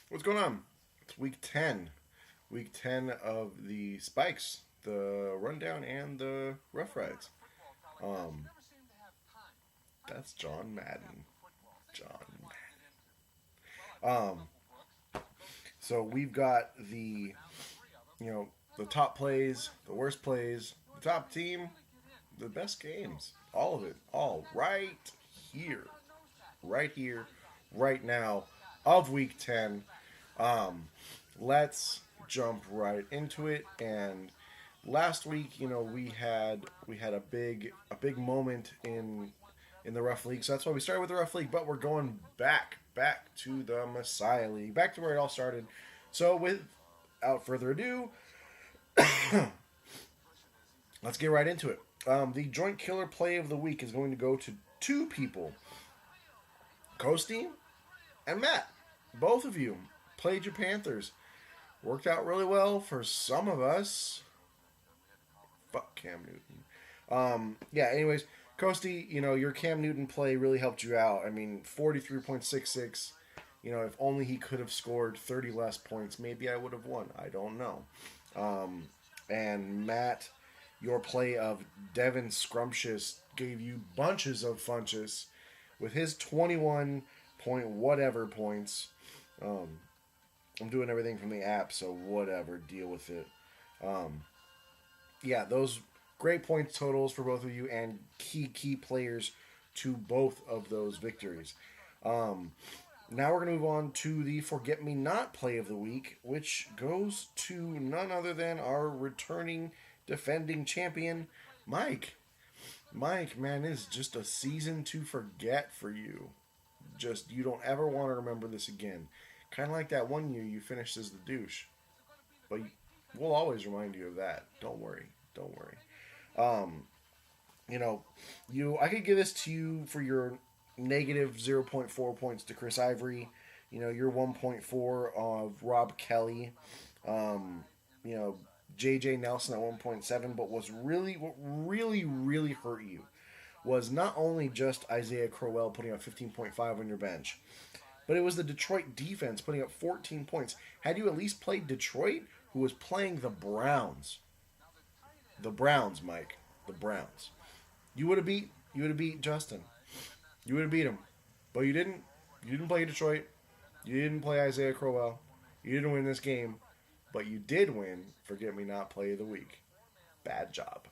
What's going on? It's week 10. Week 10 of the Spikes, the Rundown, and the Rough Rides. Um, that's John Madden. John. Um, so we've got you know, the top plays, the worst plays, the top team, the best games. All of it. All right here. Right here, right now of week 10. Um, let's jump right into it. And last week, we had a big moment in the rough league. So that's why we started with the rough league. But we're going back to the Messiah League, back to where it all started. So without further ado, let's get right into it. The joint killer play of the week is going to go to two people, Coasty and Matt. Both of you played your Panthers. Worked out really well for some of us. Fuck Cam Newton. Yeah, anyways, Coasty, your Cam Newton play really helped you out. I mean, 43.66. If only he could have scored 30 less points, maybe I would have won. I don't know. And Matt, your play of Devin Scrumptious gave you bunches of funches with his 21 point whatever points. Um, I'm doing everything from the app, so whatever, deal with it. Um, yeah, those great points totals for both of you and key players to both of those victories. Um, Now we're going to move on to the Forget Me Not play of the week, which goes to none other than our returning defending champion, Mike. Mike, man, this is just a season to forget for you. Just, you don't ever want to remember this again. Kind of like that one year you finished as the douche. But we'll always remind you of that. Don't worry. Don't worry. Um, I could give this to you for your negative 0.4 points to Chris Ivory. Your 1.4 of Rob Kelly. Um, you know, JJ Nelson at 1.7. But what really hurt you was not only just Isaiah Crowell putting up 15.5 on your bench, but it was the Detroit defense putting up 14 points. Had you at least played Detroit, who was playing the Browns, Mike, the Browns, you would have beat Justin. You would have beat him, but you didn't. You didn't play Detroit. You didn't play Isaiah Crowell. You didn't win this game, but you did win Forget Me Not Play of the Week. Bad job.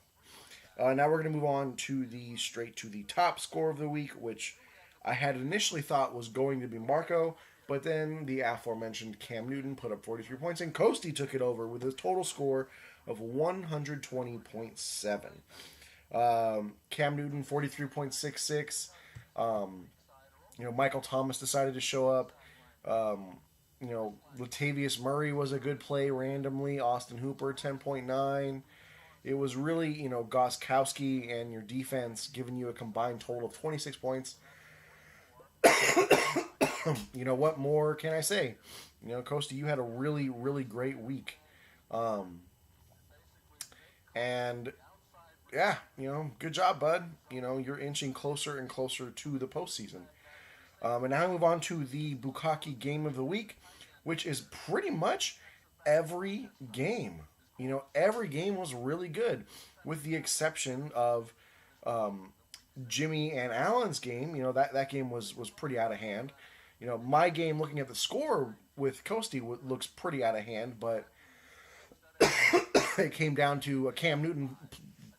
Now we're going to move on to straight to the top score of the week, which I had initially thought was going to be Marco, but then the aforementioned Cam Newton put up 43 points, and Coasty took it over with a total score of 120.7. Cam Newton 43.66. Michael Thomas decided to show up. Latavius Murray was a good play randomly. Austin Hooper 10.9. It was really, Goskowski and your defense giving you a combined total of 26 points. What more can I say? Costa, you had a really great week. And yeah, good job, bud. You're inching closer and closer to the postseason. And now I move on to the Bukaki game of the week, which is pretty much every game. Every game was really good, with the exception of Jimmy and Allen's game. That game was pretty out of hand. My game, looking at the score with Coasty, looks pretty out of hand, but it came down to Cam Newton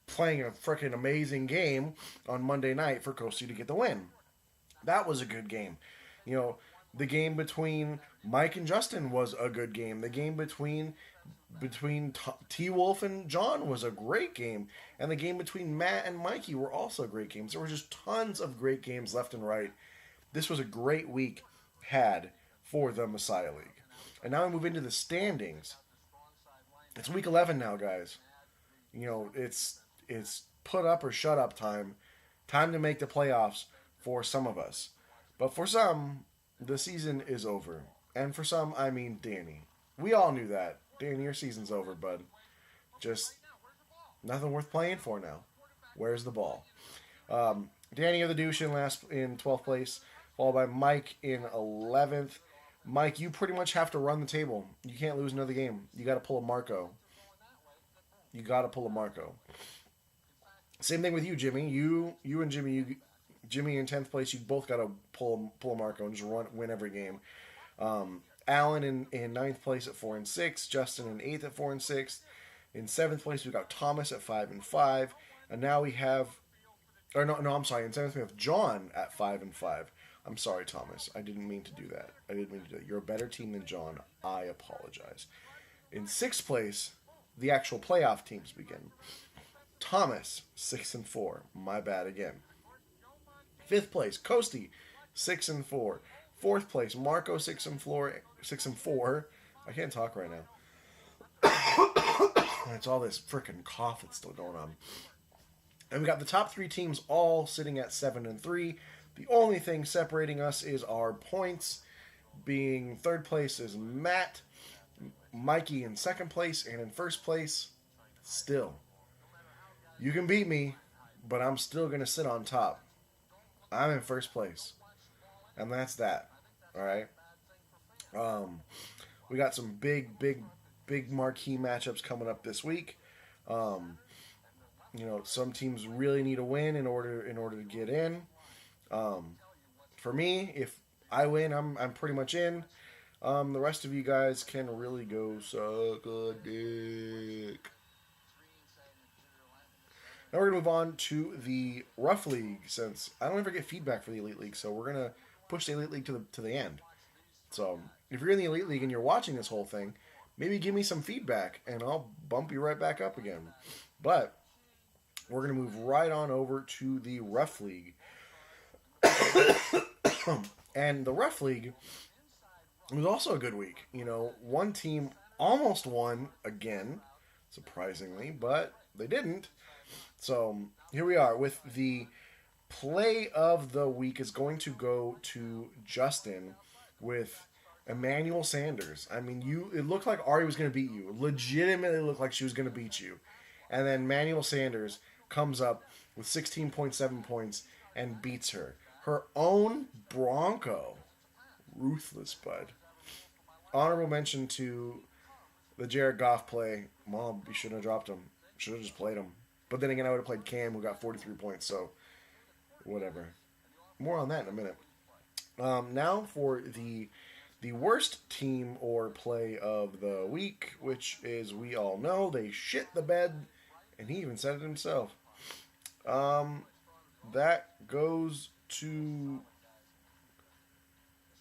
playing a freaking amazing game on Monday night for Coasty to get the win. That was a good game. The game between Mike and Justin was a good game. The game between T Wolf and John was a great game, and the game between Matt and Mikey were also great games. There were just tons of great games left and right. This was a great week had for the Messiah League. And now we move into the standings. It's week 11 now, guys. It's put up or shut up time. Time to make the playoffs for some of us. But for some, the season is over. And for some, I mean Danny. We all knew that. Danny, your season's over, bud. Just nothing worth playing for now. Where's the ball? Danny of the douche in 12th place, followed by Mike in 11th, Mike, you pretty much have to run the table. You can't lose another game. You got to pull a Marco. You got to pull a Marco. Same thing with you, Jimmy. You and Jimmy, Jimmy in 10th place. You both got to pull a Marco and just win every game. Alan in ninth place at 4-6. Justin in 8th at 4-6. In 7th place, we got Thomas at 5-5. And now we have, or no, I'm sorry. In 7th, we have John at 5-5. I'm sorry, Thomas. I didn't mean to do that. You're a better team than John. I apologize. In 6th place, the actual playoff teams begin. Thomas, 6-4. My bad again. 5th place, Coasty, 6-4. 4th place, Marco, 6-4. I can't talk right now. It's all this freaking cough that's still going on. And we got the top 3 teams all sitting at 7-3. The only thing separating us is our points. Being 3rd place is Matt, Mikey in 2nd place, and in 1st place, still. You can beat me, but I'm still going to sit on top. I'm in 1st place. And that's that. All right? We got some big marquee matchups coming up this week. Some teams really need a win in order to get in. For me, if I win, I'm pretty much in. The rest of you guys can really go suck a dick. Now we're going to move on to the Rough League, since I don't ever get feedback for the Elite League, so we're going to push the Elite League to the end. So if you're in the Elite League and you're watching this whole thing, maybe give me some feedback, and I'll bump you right back up again. But we're going to move right on over to the Rough League. And the Rough League was also a good week. One team almost won again, surprisingly, but they didn't. So here we are with the play of the week is going to go to Justin with Emmanuel Sanders. I mean, it looked like Ari was going to beat you. Legitimately looked like she was going to beat you. And then Emmanuel Sanders comes up with 16.7 points and beats her. Her own Bronco. Ruthless, bud. Honorable mention to the Jared Goff play. Mom, you shouldn't have dropped him. Should have just played him. But then again, I would have played Cam, who got 43 points, so whatever. More on that in a minute. Now for the worst team or play of the week, which is, we all know, they shit the bed, and he even said it himself. That goes to...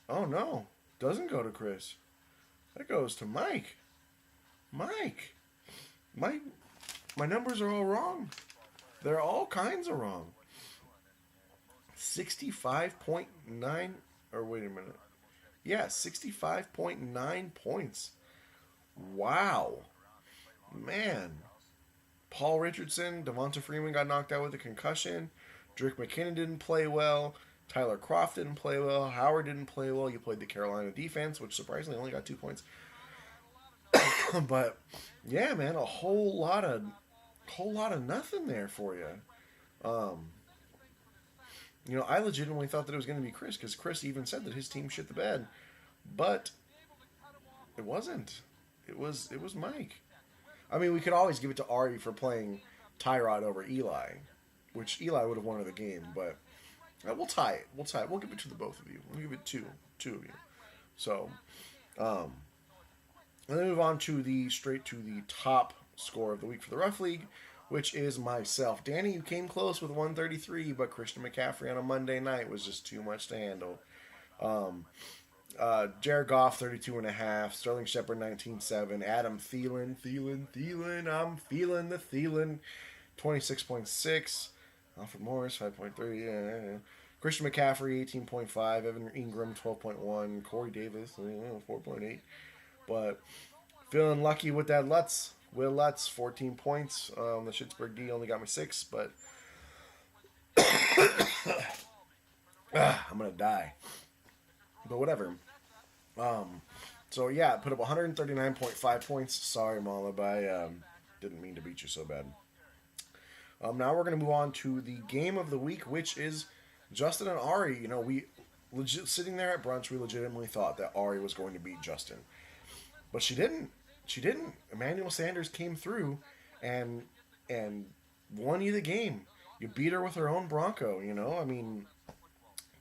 Oh, no. Doesn't go to Chris. That goes to Mike. Mike. My numbers are all wrong. They're all kinds of wrong. 65.9... Or wait a minute. Yeah, 65.9 points. Wow. Man. Paul Richardson, Devonta Freeman got knocked out with a concussion. Drake McKinnon didn't play well. Tyler Croft didn't play well. Howard didn't play well. You played the Carolina defense, which surprisingly only got 2 points. But yeah, man, a whole lot of nothing there for you. I legitimately thought that it was going to be Chris, because Chris even said that his team shit the bed, but it wasn't. It was Mike. I mean, we could always give it to Ari for playing Tyrod over Eli, which Eli would have won the game, but we'll tie it. We'll give it to the both of you. We'll give it two of you. So, and then move on to straight to the top score of the week for the Rough League, which is myself. Danny, you came close with 133, but Christian McCaffrey on a Monday night was just too much to handle. Jared Goff, 32.5. Sterling Shepard, 19.7. Adam Thielen. I'm feeling the Thielen, 26.6. Alfred Morris, 5.3. Yeah. Christian McCaffrey, 18.5. Evan Ingram, 12.1. Corey Davis, 4.8. But feeling lucky with that Lutz. Will Lutz, 14 points. The Schittsburg D only got me 6, but I'm going to die. But whatever. So yeah, I put up 139.5 points. Sorry, Mala, but I didn't mean to beat you so bad. Now we're going to move on to the game of the week, which is Justin and Ari. We sitting there at brunch, we legitimately thought that Ari was going to beat Justin, but she didn't. She didn't. Emmanuel Sanders came through, and and won you the game. You beat her with her own Bronco. I mean,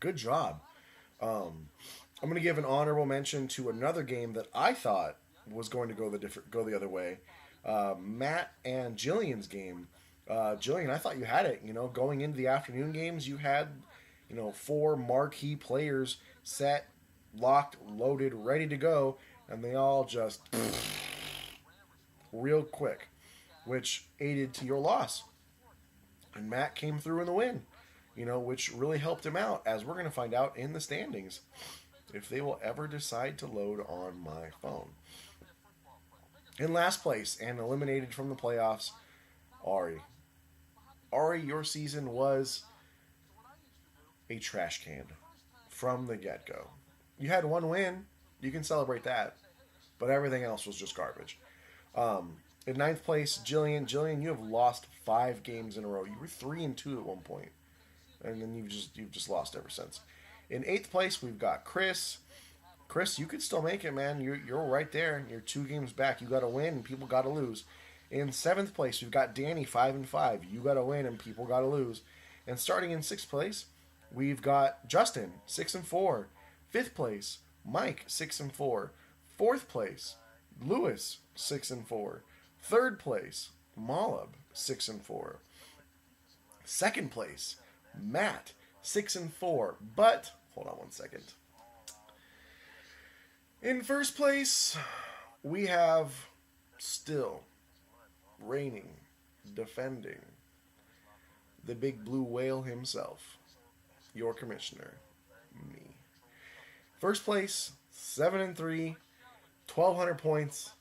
good job. I'm going to give an honorable mention to another game that I thought was going to go the other way. Matt and Jillian's game. Jillian, I thought you had it. Going into the afternoon games, you had, four marquee players set, locked, loaded, ready to go, and they all just real quick, which aided to your loss. And Matt came through in the win, which really helped him out, as we're going to find out in the standings, if they will ever decide to load on my phone. In last place and eliminated from the playoffs, Ari. Ari, your season was a trash can from the get-go. You had one win. You can celebrate that. But everything else was just garbage. In ninth place, Jillian. Jillian, you have lost 5 games in a row. You were 3-2 at one point, and then you've just lost ever since. In 8th place, we've got Chris. Chris, you could still make it, man. You're right there. You're 2 games back. You got to win, and people got to lose. In 7th place, we've got Danny, 5-5. You got to win, and people got to lose. And starting in 6th place, we've got Justin, 6-4. 5th place, Mike, 6-4. 4th place, Lewis, 6-4. 3rd place, Malab, 6-4. 2nd place, Matt, 6-4. But hold on one second. In 1st place, we have still reigning, defending, the big blue whale himself, your commissioner, me. 1st place, 7-3, 1,200 points.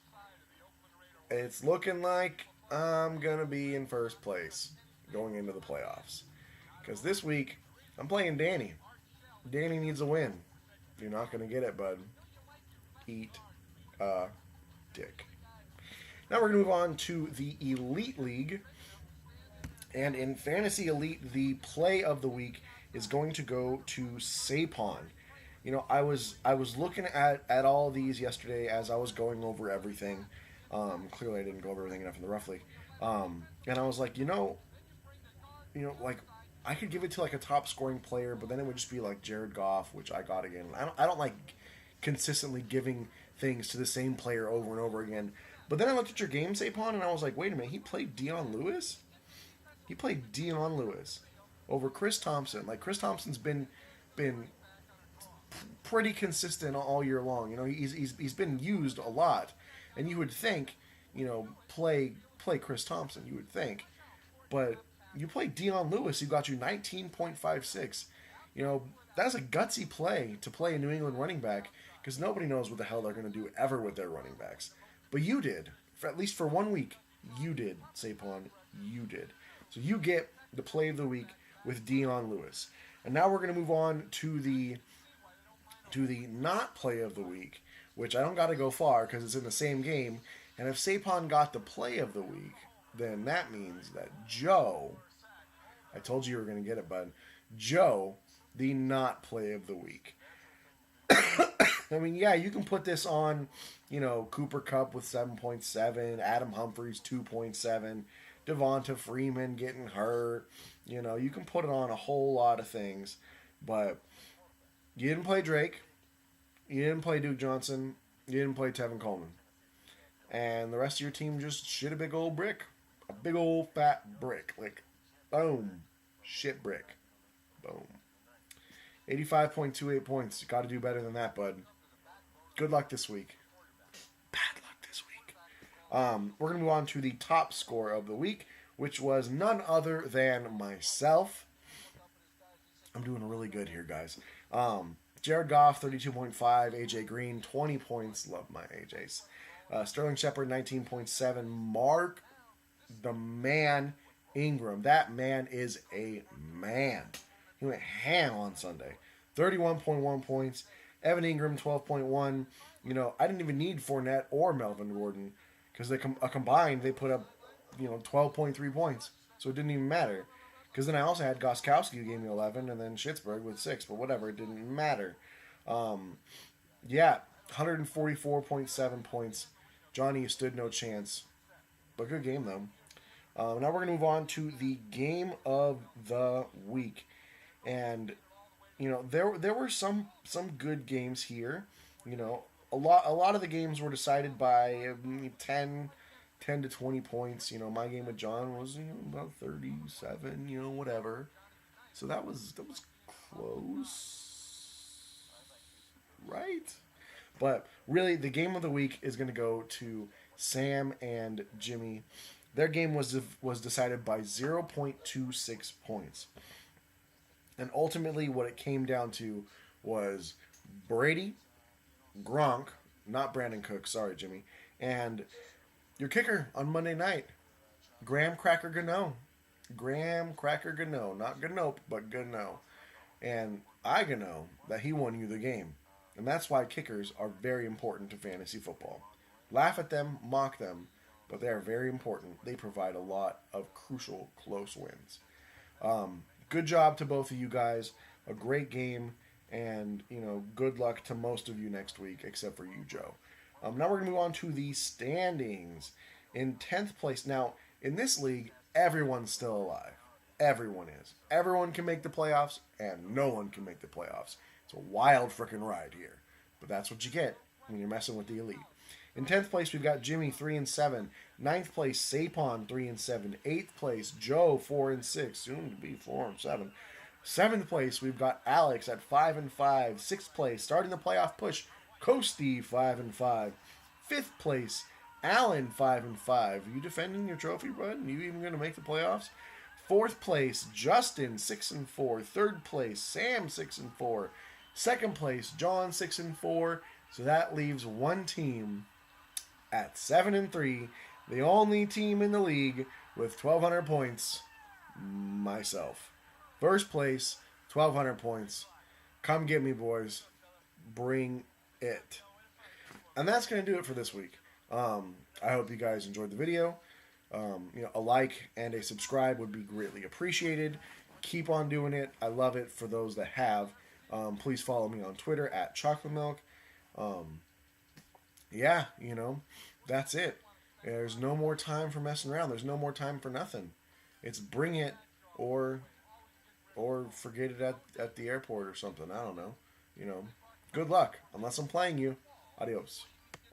It's looking like I'm going to be in 1st place going into the playoffs. Because this week, I'm playing Danny. Danny needs a win. You're not going to get it, bud. Eat a dick. Now we're going to move on to the Elite League. And in Fantasy Elite, the play of the week is going to go to Sapon. I was looking at all of these yesterday as I was going over everything. Clearly I didn't go over everything enough in the rough league. And I was like, like I could give it to like a top scoring player, but then it would just be like Jared Goff, which I got again. I don't like consistently giving things to the same player over and over again. But then I looked at your game, Sapon, and I was like, wait a minute, he played Dion Lewis? He played Dion Lewis over Chris Thompson. Like, Chris Thompson's been pretty consistent all year long. He's been used a lot. And you would think, play Chris Thompson, you would think. But you play Dion Lewis, who got you 19.56. That's a gutsy play to play a New England running back, because nobody knows what the hell they're going to do ever with their running backs. But you did. At least for 1 week, you did, Sapon. You did. So you get the play of the week with Dion Lewis. And now we're going to move on to the not play of the week, which I don't got to go far because it's in the same game. And if Sapon got the play of the week, then that means that Joe, I told you were going to get it, bud. Joe, the not play of the week. I mean, yeah, you can put this on, Cooper Kupp with 7.7, Adam Humphries 2.7, Devonta Freeman getting hurt. You can put it on a whole lot of things, but you didn't play Drake. You didn't play Duke Johnson. You didn't play Tevin Coleman. And the rest of your team just shit a big old brick. A big old fat brick. Like, boom. Shit brick. Boom. 85.28 points. You got to do better than that, bud. Good luck this week. Bad luck this week. We're going to move on to the top score of the week, which was none other than myself. I'm doing really good here, guys. Jared Goff, 32.5. AJ Green, 20 points. Love my AJs. Sterling Shepard, 19.7. Mark, the man, Ingram. That man is a man. He went ham on Sunday. 31.1 points. Evan Ingram, 12.1. I didn't even need Fournette or Melvin Gordon because they combined, they put up, 12.3 points. So it didn't even matter Because then I also had Goskowski who gave me 11, and then Schittsburg with 6. But whatever, it didn't matter. Yeah, 144.7 points. Johnny, you stood no chance. But good game, though. Now we're going to move on to the game of the week. And, there were some good games here. A lot of the games were decided by 10 to 20 points. My game with John was about 37, whatever. So that was close, right? But really, the game of the week is going to go to Sam and Jimmy. Their game was decided by 0.26 points. And ultimately, what it came down to was Brady, Gronk, not Brandon Cook, sorry, Jimmy, and your kicker on Monday night, Graham Cracker Gano. Graham Cracker Gano. Not Ganope, but Gano. And I know that he won you the game. And that's why kickers are very important to fantasy football. Laugh at them, mock them, but they are very important. They provide a lot of crucial close wins. Good job to both of you guys. A great game. And, good luck to most of you next week, except for you, Joe. Now we're going to move on to the standings. In 10th place. Now, in this league, everyone's still alive. Everyone is. Everyone can make the playoffs, and no one can make the playoffs. It's a wild freaking ride here. But that's what you get when you're messing with the elite. In 10th place, we've got Jimmy, 3-7. 9th place, Sapon, 3-7. 8th place, Joe, 4-6. Soon to be 4-7. 7th place, we've got Alex at 5-5. 6th place, starting the playoff push, Coasty, 5-5. 5th place, Alan, 5-5. Are you defending your trophy, bud? Are you even going to make the playoffs? 4th place, Justin, 6-4. 3rd place, Sam, 6-4. 2nd place, John, 6-4. So that leaves one team at 7-3. The only team in the league with 1,200 points, myself. First place, 1,200 points. Come get me, boys. Bring it. And that's going to do it for this week. I hope you guys enjoyed the video. A like and a subscribe would be greatly appreciated. Keep on doing it. I love it for those that have. Please follow me on Twitter at chocol8mlk. That's it. There's no more time for messing around. There's no more time for nothing. It's bring it or forget it at the airport or something. I don't know. Good luck. Unless I'm playing you. Adios.